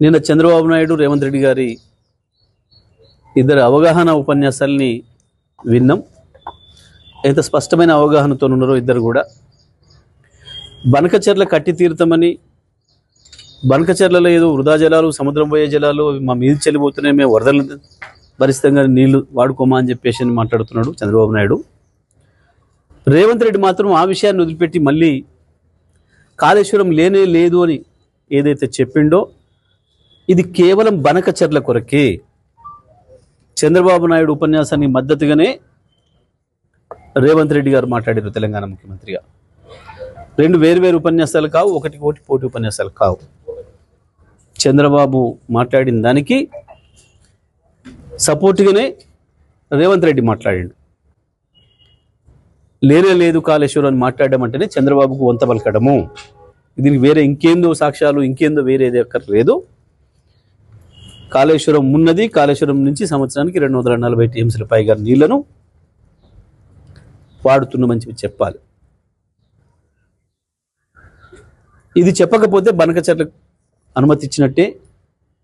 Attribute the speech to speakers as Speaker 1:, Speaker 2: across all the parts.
Speaker 1: నిన్న చంద్రబాబు నాయుడు రేవంత్ రెడ్డి గారి ఇద్దరు అవగాహన ఉపన్యాసాలని విన్నాం. ఎంత స్పష్టమైన అవగాహనతో ఉన్నారో ఇద్దరు కూడా. బనకచెర్ల కట్టి తీరుతామని, బనకచెర్లలో ఏదో వృధా జలాలు, సముద్రం పోయే జలాలు మా మీద చెల్లిపోతున్నాయి, మేము వరదలు భరిస్తాంగా నీళ్లు వాడుకోమా అని చెప్పేసి మాట్లాడుతున్నాడు చంద్రబాబు నాయుడు. రేవంత్ రెడ్డి మాత్రం ఆ విషయాన్ని వదిలిపెట్టి మళ్ళీ కాళేశ్వరం లేనే లేదు అని ఏదైతే చెప్పిండో ఇది కేవలం బనకచెర్ల కొరకే. చంద్రబాబు నాయుడు ఉపన్యాసానికి మద్దతుగానే రేవంత్ రెడ్డి గారు మాట్లాడారు తెలంగాణ ముఖ్యమంత్రిగా. రెండు వేరు ఉపన్యాసాలు కావు, ఒకటి పోటీ ఉపన్యాసాలు కావు. చంద్రబాబు మాట్లాడిన దానికి సపోర్ట్గానే రేవంత్ రెడ్డి మాట్లాడాడు. లేనే లేదు కాళేశ్వరం అని మాట్లాడడం అంటేనే చంద్రబాబుకు వంత పలకడము. దీనికి వేరే ఇంకేందో సాక్ష్యాలు, ఇంకేందో వేరేది అక్కర్లేదు. కాళేశ్వరం ఉన్నది, కాళేశ్వరం నుంచి సంవత్సరానికి 240 టీఎంసీల పైగా నీళ్లను వాడుతున్నామని చెప్పాలి. ఇది చెప్పకపోతే బనకచెర్లకు అనుమతి ఇచ్చినట్టే,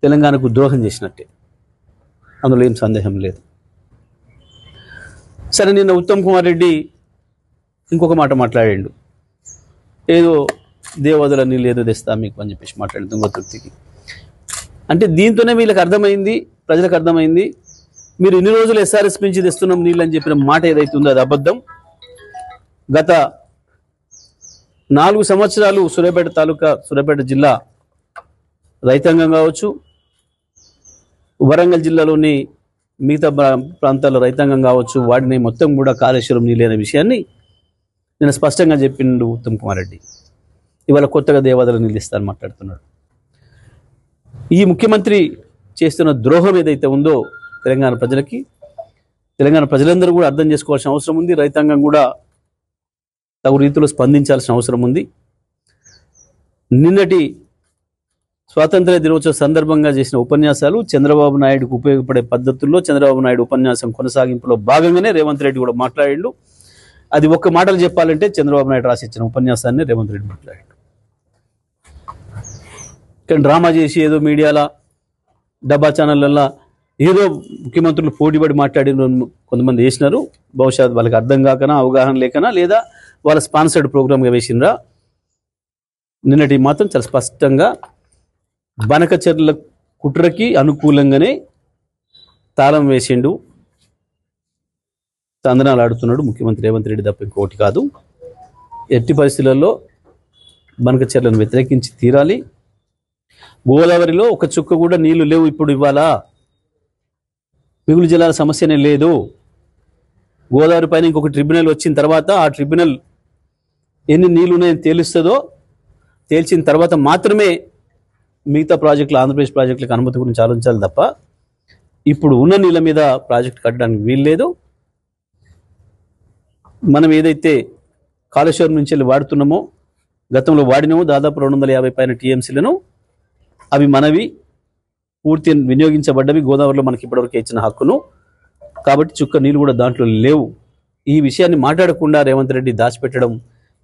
Speaker 1: తెలంగాణకు ద్రోహం చేసినట్టే, అందులో ఏం సందేహం లేదు. సరే, నిన్న ఉత్తమ్ కుమార్ రెడ్డి ఇంకొక మాట మాట్లాడాడు. ఏదో దేవాదుల నీళ్ళు ఏదో తెస్తా మీకు అని చెప్పేసి మాట్లాడింది తుంగతుర్తికి. అంటే దీంతోనే వీళ్ళకి అర్థమైంది, ప్రజలకు అర్థమైంది, మీరు ఇన్ని రోజులు ఎస్ఆర్ఎస్ నుంచి తెస్తున్నాం నీళ్ళు అని చెప్పిన మాట ఏదైతే ఉందో అది అబద్ధం. గత 4 సంవత్సరాలు సూర్యాపేట తాలూకా, సూర్యాపేట జిల్లా రైతాంగం కావచ్చు, వరంగల్ జిల్లాలోని మిగతా ప్రాంతాల రైతాంగం కావచ్చు, వాడిని మొత్తం కూడా కాళేశ్వరం నీళ్ళు అనే విషయాన్ని నేను స్పష్టంగా చెప్పిండు ఉత్తమ్ కుమార్ రెడ్డి. ఇవాళ కొత్తగా దేవాదాల నీళ్ళు ఇస్తారని మాట్లాడుతున్నాడు. ఈ ముఖ్యమంత్రి చేస్తున్న ద్రోహం ఏదైతే ఉందో తెలంగాణ ప్రజలకి, తెలంగాణ ప్రజలందరూ కూడా అర్థం చేసుకోవాల్సిన అవసరం ఉంది. రైతాంగం కూడా తగు రీతిలో స్పందించాల్సిన అవసరం ఉంది. నిన్నటి స్వాతంత్ర దినోత్సవ సందర్భంగా చేసిన ఉపన్యాసాలు చంద్రబాబు నాయుడుకు ఉపయోగపడే పద్ధతుల్లో, చంద్రబాబు నాయుడు ఉపన్యాసం కొనసాగింపులో భాగంగానే రేవంత్ రెడ్డి కూడా మాట్లాడిండు. అది ఒక్క మాటలు చెప్పాలంటే చంద్రబాబు నాయుడు రాసిచ్చిన ఉపన్యాసాన్ని రేవంత్ రెడ్డి మాట్లాడాడు. కానీ డ్రామా చేసి ఏదో మీడియాల డబ్బా ఛానళ్ళల్లో ఏదో ముఖ్యమంత్రులు పోటీపడి మాట్లాడిన కొంతమంది వేసినారు. బహుశా వాళ్ళకి అర్థం కాకనా, అవగాహన లేకనా, లేదా వాళ్ళ స్పాన్సర్డ్ ప్రోగ్రామ్గా వేసినరా. నిన్నటి మాత్రం చాలా స్పష్టంగా బనకచెర్ల కుట్రకి అనుకూలంగానే తాళం వేసిండు, తందనాలు ఆడుతున్నాడు ముఖ్యమంత్రి రేవంత్ రెడ్డి తప్ప ఇంకోటి కాదు. ఎట్టి పరిస్థితులలో బనకచెర్లను వ్యతిరేకించి తీరాలి. గోదావరిలో ఒక చుక్క కూడా నీళ్లు లేవు ఇప్పుడు. ఇవ్వాలా మిగులు జలాల సమస్యనే లేదు. గోదావరి పైన ఇంకొక ట్రిబ్యునల్ వచ్చిన తర్వాత ఆ ట్రిబ్యునల్ ఎన్ని నీళ్లు ఉన్నాయని తేలుస్తుందో, తేల్చిన తర్వాత మాత్రమే మిగతా ప్రాజెక్టులు, ఆంధ్రప్రదేశ్ ప్రాజెక్టులకు అనుమతి గురించి ఆలోచించాలి తప్ప ఇప్పుడు ఉన్న నీళ్ళ మీద ప్రాజెక్టు కట్టడానికి వీల్లేదు. మనం ఏదైతే కాళేశ్వరం నుంచి వెళ్ళి వాడుతున్నామో, గతంలో వాడినామో దాదాపు 250 పైన టీఎంసీలను, అవి మనవి, పూర్తి వినియోగించబడ్డవి, గోదావరిలో మనకి ఇప్పటివరకు ఇచ్చిన హక్కును. కాబట్టి చుక్క నీళ్ళు కూడా దాంట్లో లేవు. ఈ విషయాన్ని మాట్లాడకుండా రేవంత్ రెడ్డి దాచిపెట్టడం,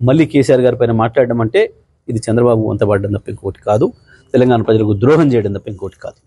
Speaker 1: మళ్ళీ కేసీఆర్ గారి పైన మాట్లాడడం అంటే ఇది చంద్రబాబు వంతపడడం తప్ప ఇంకోటి కాదు, తెలంగాణ ప్రజలకు ద్రోహం చేయడం తప్ప ఇంకోటి కాదు.